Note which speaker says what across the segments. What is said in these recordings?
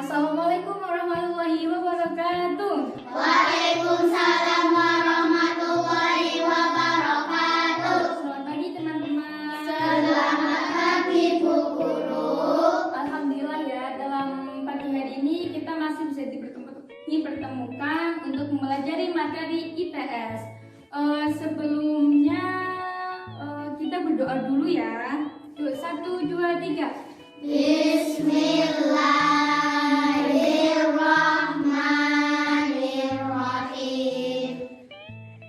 Speaker 1: Assalamualaikum warahmatullahi wabarakatuh.
Speaker 2: Waalaikumsalam warahmatullahi wabarakatuh.
Speaker 1: Selamat pagi teman-teman.
Speaker 2: Selamat pagi Bu Guru.
Speaker 1: Alhamdulillah ya, dalam pagi hari ini kita masih bisa dipertemukan untuk mempelajari materi IPS. Sebelumnya kita berdoa dulu ya. 1, 2, 3.
Speaker 2: Bismillahirrahmanirrahim.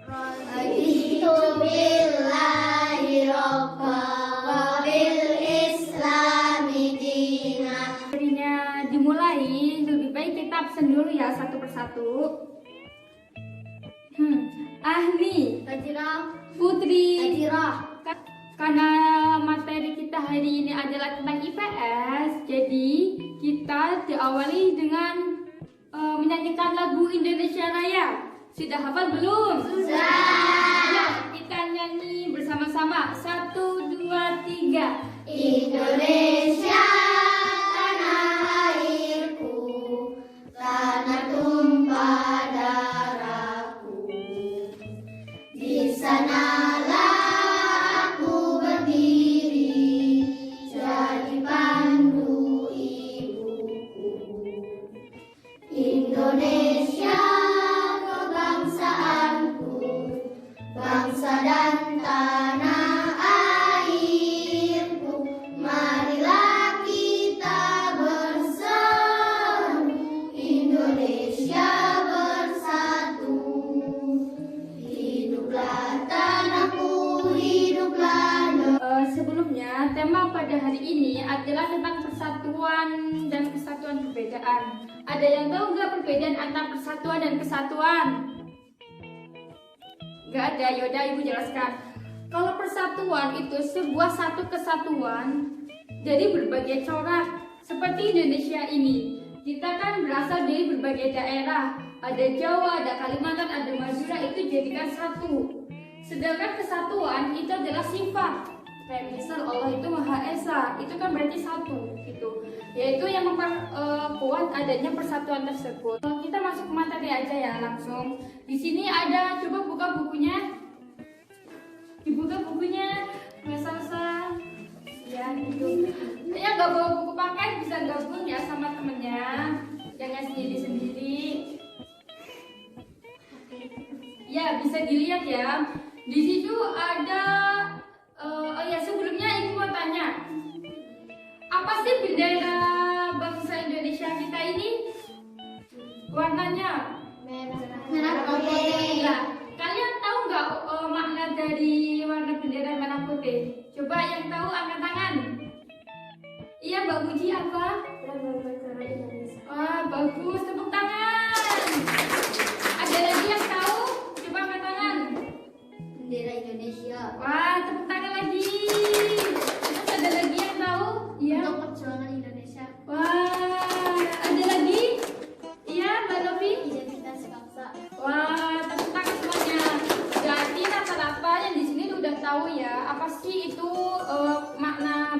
Speaker 2: Raditu billahi rabban wa bil islami dinan.
Speaker 1: Materinya dimulai, lebih baik kita absen dulu ya satu persatu. Ahni, Putri, karena materi kita hari ini adalah tentang IPS, jadi kita diawali dengan menyanyikan lagu Indonesia Raya. Sudah hafal belum?
Speaker 2: Sudah.
Speaker 1: Ya, kita nyanyi bersama-sama. 1, 2, 3.
Speaker 2: Indonesia tanah airku, tanah tumpah darahku. Di sanalah aku berdiri, jadi pandu ibuku. Indonesia kebangsaanku, bangsa dan tanah airku. Marilah kita bersatu, Indonesia bersatu. Hiduplah tanahku, hiduplah.
Speaker 1: Sebelumnya, tema pada hari ini adalah tentang persatuan dan kesatuan perbedaan. Ada yang tahu nggak perbedaan antara persatuan dan kesatuan? Nggak ada, yaudah ibu jelaskan. Kalau persatuan itu sebuah satu kesatuan dari berbagai corak. Seperti Indonesia ini, kita kan berasal dari berbagai daerah. Ada Jawa, ada Kalimantan, ada Madura, itu jadikan satu. Sedangkan kesatuan itu adalah sifat. Kayak misal Allah itu Maha Esa, itu kan berarti satu gitu. Yaitu yang memperkuat adanya persatuan tersebut. Kita masuk ke materi aja ya langsung. Di sini ada, coba buka bukunya. Dibuka bukunya, nggak salsa. Ya gitu. Ya nggak bawa buku paket bisa gabung ya sama temennya. Jangan sendiri-sendiri. Ya bisa dilihat ya. Di situ ada. Oh ya, sebelumnya ibu mau tanya, apa sih bendera bangsa Indonesia kita ini? Warnanya
Speaker 2: Merah putih.
Speaker 1: Nah, kalian tahu nggak makna dari warna bendera merah putih? Coba yang tahu angkat tangan. Iya, Mbak Muji apa? Wah, bagus, tepuk tangan. Ada lagi yang tahu? Coba angkat tangan.
Speaker 2: Bendera Indonesia.
Speaker 1: Wah, tepuk tangan lagi. Terus ada lagi yang tahu? Iya.
Speaker 2: Untuk perjuangan Indonesia.
Speaker 1: Wah, ada lagi? Iya, Mbak Novi.
Speaker 2: Identitas bangsa.
Speaker 1: Wah, tepuk tangan semuanya. Jadi rata-rata yang di sini udah tahu ya apa sih itu makna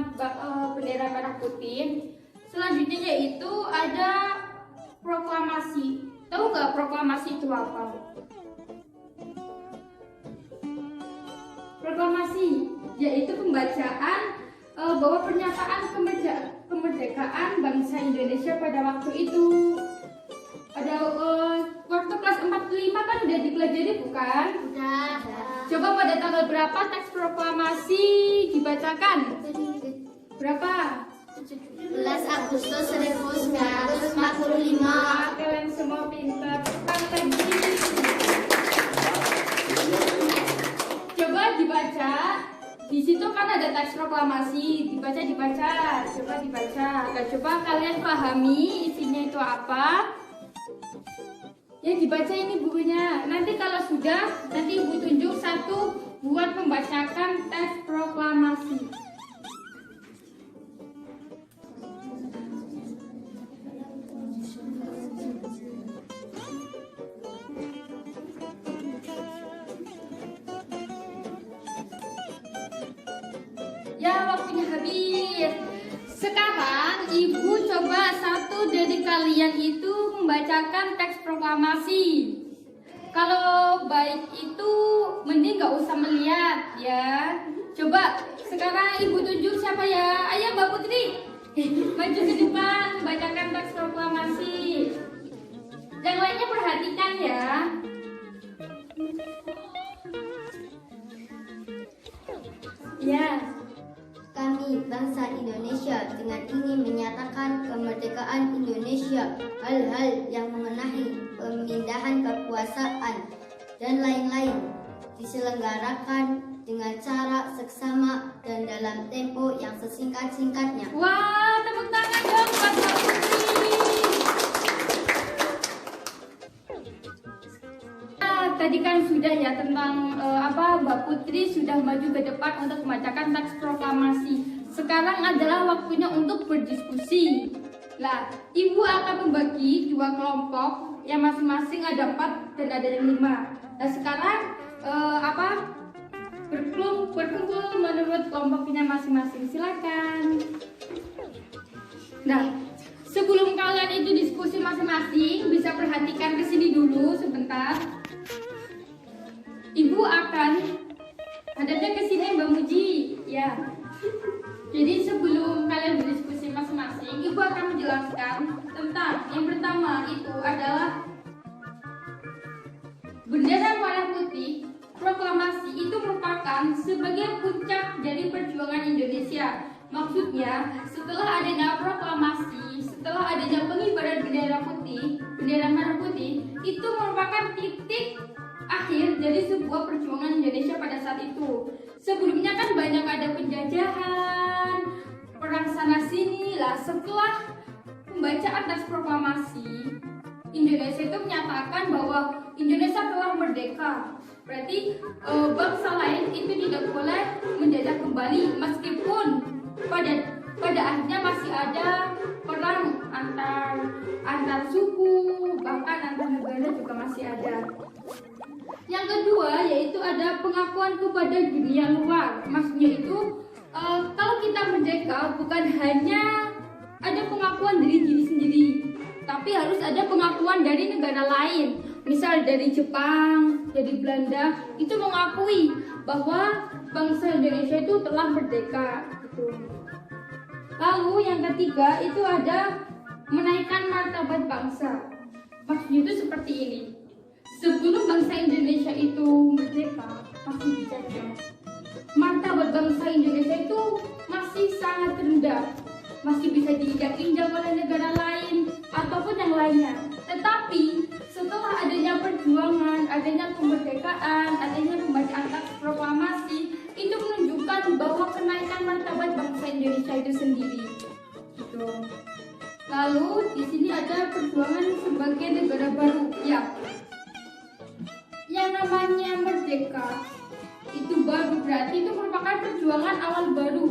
Speaker 1: bendera merah putih. Selanjutnya yaitu ada proklamasi. Tahu nggak proklamasi itu apa? Proklamasi yaitu pembacaan bahwa pernyataan kemerdekaan bangsa Indonesia pada waktu itu. Ada waktu kelas 45 kan udah dipelajari bukan?
Speaker 2: Udah.
Speaker 1: Coba pada tanggal berapa teks proklamasi dibacakan? Berapa?
Speaker 2: 17 Agustus 1945.
Speaker 1: Wah, kalian semua pintar. Sekali lagi. Coba dibaca. Di situ kan ada teks proklamasi. Dibaca. Coba dibaca. Dan coba kalian pahami isinya itu apa? Ya dibaca ini bukunya. Nanti kalau sudah, nanti ibu tunjuk satu buat membacakan teks proklamasi. Ya waktunya habis. Sekarang ibu coba satu dari kalian itu membacakan teks proklamasi. Kalau baik itu mending nggak usah melihat ya. Coba sekarang ibu tunjuk siapa ya? Ayo Mbak Putri, maju ke depan, bacakan teks proklamasi. Yang lainnya perhatikan ya. Ya.
Speaker 2: Kami bangsa Indonesia dengan ingin menyatakan kemerdekaan Indonesia, hal-hal yang mengenai pemindahan kekuasaan dan lain-lain diselenggarakan dengan cara seksama dan dalam tempo yang sesingkat-singkatnya.
Speaker 1: Wah, tepuk tangan dong buat Mbak Putri. Tadi kan sudah ya tentang Mbak Putri sudah maju ke depan untuk membacakan teks proklamasi. Sekarang adalah waktunya untuk berdiskusi. Lah, Ibu akan membagi dua kelompok yang masing-masing ada 4 dan ada yang 5. Nah, sekarang berkumpul menurut kelompoknya masing-masing. Silakan. Nah, sebelum kalian itu diskusi masing-masing, bisa perhatikan ke sini dulu sebentar. Ibu akan hadapnya ke sini Mbak Muji, ya. Jadi sebelum kalian berdiskusi masing-masing, Ibu akan menjelaskan tentang yang pertama itu adalah bendera merah putih. Proklamasi itu merupakan sebagai puncak dari perjuangan Indonesia. Maksudnya, setelah adanya proklamasi, setelah adanya pengibaran bendera merah putih, itu merupakan titik akhir dari sebuah perjuangan Indonesia pada saat itu. Sebelumnya kan banyak ada penjajahan, perang sana sini lah. Setelah pembacaan teks proklamasi, Indonesia itu menyatakan bahwa Indonesia telah merdeka. Berarti bangsa lain itu tidak boleh menjajah kembali, meskipun pada akhirnya masih ada perang antar suku, bahkan antar negara juga masih ada. Yang kedua yaitu ada pengakuan kepada dunia luar. Maksudnya itu kalau kita merdeka bukan hanya ada pengakuan dari diri sendiri, tapi harus ada pengakuan dari negara lain. Misal dari Jepang, dari Belanda, itu mengakui bahwa bangsa Indonesia itu telah merdeka. Gitu. Lalu yang ketiga itu ada menaikkan martabat bangsa. Maksudnya itu seperti ini. Sebelum bangsa Indonesia itu merdeka, masih dijajah. Martabat bangsa Indonesia itu masih sangat rendah, masih bisa diinjak-injak oleh negara lain ataupun yang lainnya. Tetapi setelah adanya perjuangan, adanya kemerdekaan, adanya pembacaan teks proklamasi, itu menunjukkan bahwa kenaikan martabat bangsa Indonesia itu sendiri. Gitu. Lalu di sini ada perjuangan sebagai negara baru. Ya. Yang namanya merdeka itu baru, berarti itu merupakan perjuangan awal baru.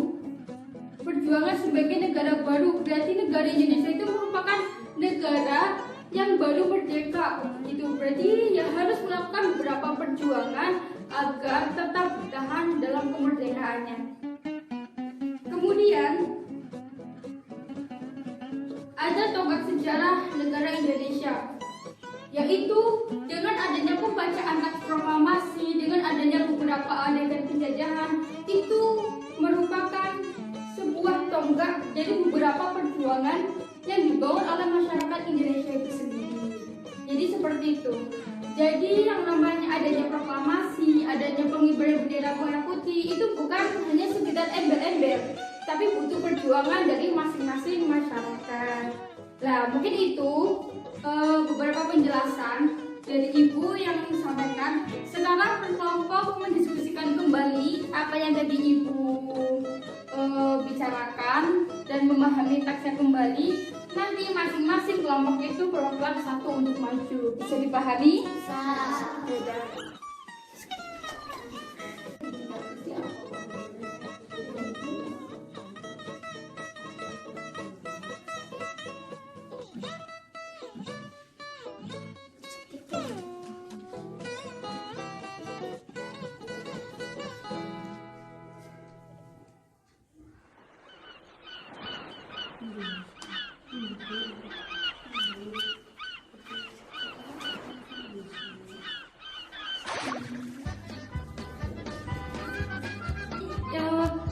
Speaker 1: Perjuangan sebagai negara baru, berarti negara Indonesia itu merupakan negara yang baru merdeka. Gitu. Berarti ya harus melakukan beberapa perjuangan agar tetap bertahan dalam kemerdekaannya. Kemudian ada tonggak sejarah negara Indonesia, yaitu dengan adanya pembacaan teks proklamasi, dengan adanya beberapa adegan penjajahan, itu merupakan sebuah tonggak dari beberapa perjuangan yang dibangun oleh masyarakat Indonesia itu sendiri. Jadi seperti itu. Jadi yang namanya adanya proklamasi, adanya pengibaran bendera merah putih itu bukan hanya sekedar embel-embel, tapi butuh perjuangan dari masing-masing masyarakat. Nah, mungkin itu beberapa penjelasan dari Ibu yang disampaikan. Sekarang berkelompok mendiskusikan kembali apa yang tadi Ibu bicarakan dan memahami teksnya kembali. Nanti masing-masing kelompok itu perwakilan satu untuk maju. Bisa dipahami?
Speaker 2: Bisa.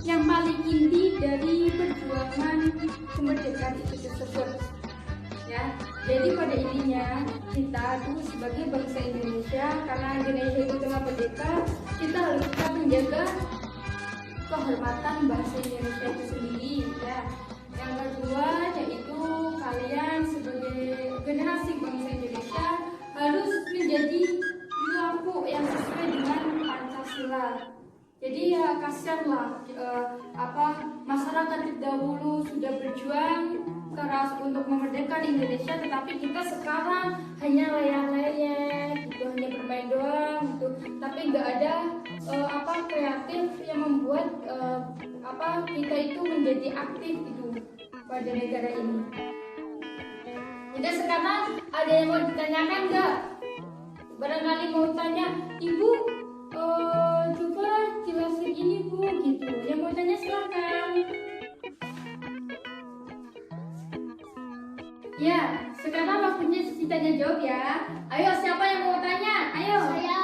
Speaker 1: Yang paling inti dari perjuangan kemerdekaan itu tersebut, ya. Jadi pada intinya kita tuh sebagai bangsa Indonesia, karena Indonesia itu telah merdeka, kita harus tetap menjaga kehormatan bangsa Indonesia itu sendiri, ya. Yang kedua yaitu kalian sebagai generasi bangsa Indonesia harus menjadi perilaku yang sesuai dengan Pancasila. Jadi ya kasihanlah masyarakat dahulu sudah berjuang keras untuk memerdekakan Indonesia, tetapi kita sekarang hanya layah-layah gitu, hanya bermain doang gitu, tapi nggak ada kreatif yang membuat kita itu menjadi aktif gitu pada negara ini. Jadi sekarang ada yang mau ditanyakan nggak? Barangkali mau tanya, Ibu coba jelasin ini Bu gitu. Yang mau tanya silakan. Ya, sekarang waktunya sesi tanya jawab ya. Ayo siapa yang mau tanya? Ayo.
Speaker 2: Saya.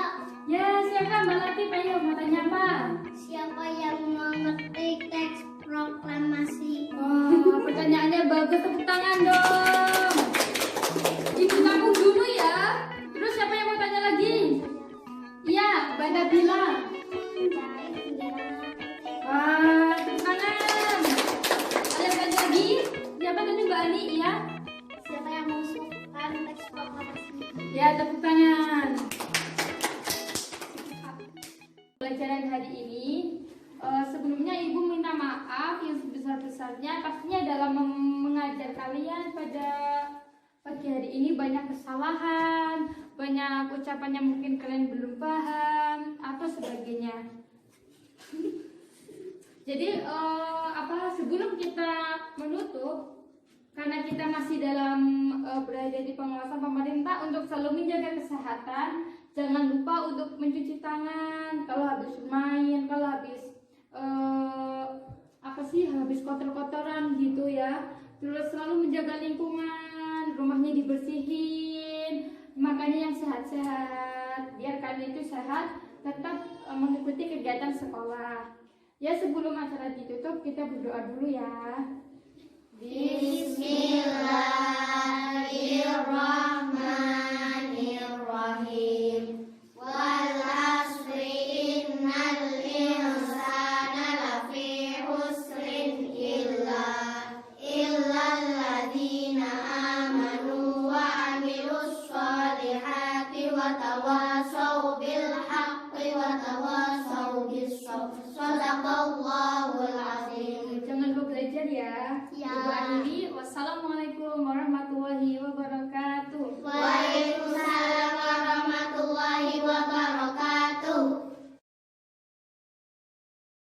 Speaker 1: Ya, silakan Mbak Latif, ayo mau tanya apa?
Speaker 2: Siapa yang mengetik teks proklamasi?
Speaker 1: Wah, pertanyaannya bagus, tepuk tangan dong. Ibu tanggung dulu ya. Terus siapa yang mau tanya lagi? Iya, Mbak Nabila. Wah, tepuk tangan. Ada yang tanya lagi? Siapa tadi Mbak Ani? Iya.
Speaker 2: Siapa yang mengusulkan teks proklamasi?
Speaker 1: Ya, tepuk tangan. Pelajaran hari ini, sebelumnya Ibu minta maaf yang sebesar-besarnya pastinya dalam mengajar kalian pada pagi hari ini banyak kesalahan, banyak ucapan yang mungkin kalian belum paham atau sebagainya. Jadi sebelum kita menutup, karena kita masih dalam berada di pengawasan pemerintah untuk selalu menjaga kesehatan, jangan lupa untuk mencuci tangan kalau habis bermain, kalau habis habis kotor-kotoran gitu ya. Terus selalu menjaga lingkungan, rumahnya dibersihin, makannya yang sehat-sehat, biar kalian itu sehat, tetap mengikuti kegiatan sekolah. Ya, sebelum acara ditutup kita berdoa dulu ya.
Speaker 2: Bismillahirrahmanirrahim. Wal asri innal insana lafi husrin illal ladzina amanu wa amilus solihati wa tawasaw bil haqqi wa tawasaw bis sabr. Shadaqallahul azim.
Speaker 1: Jangan lupa belajar ya.
Speaker 2: Ya.
Speaker 1: Ibu akhiri, wassalamualaikum warahmatullahi wabarakatuh.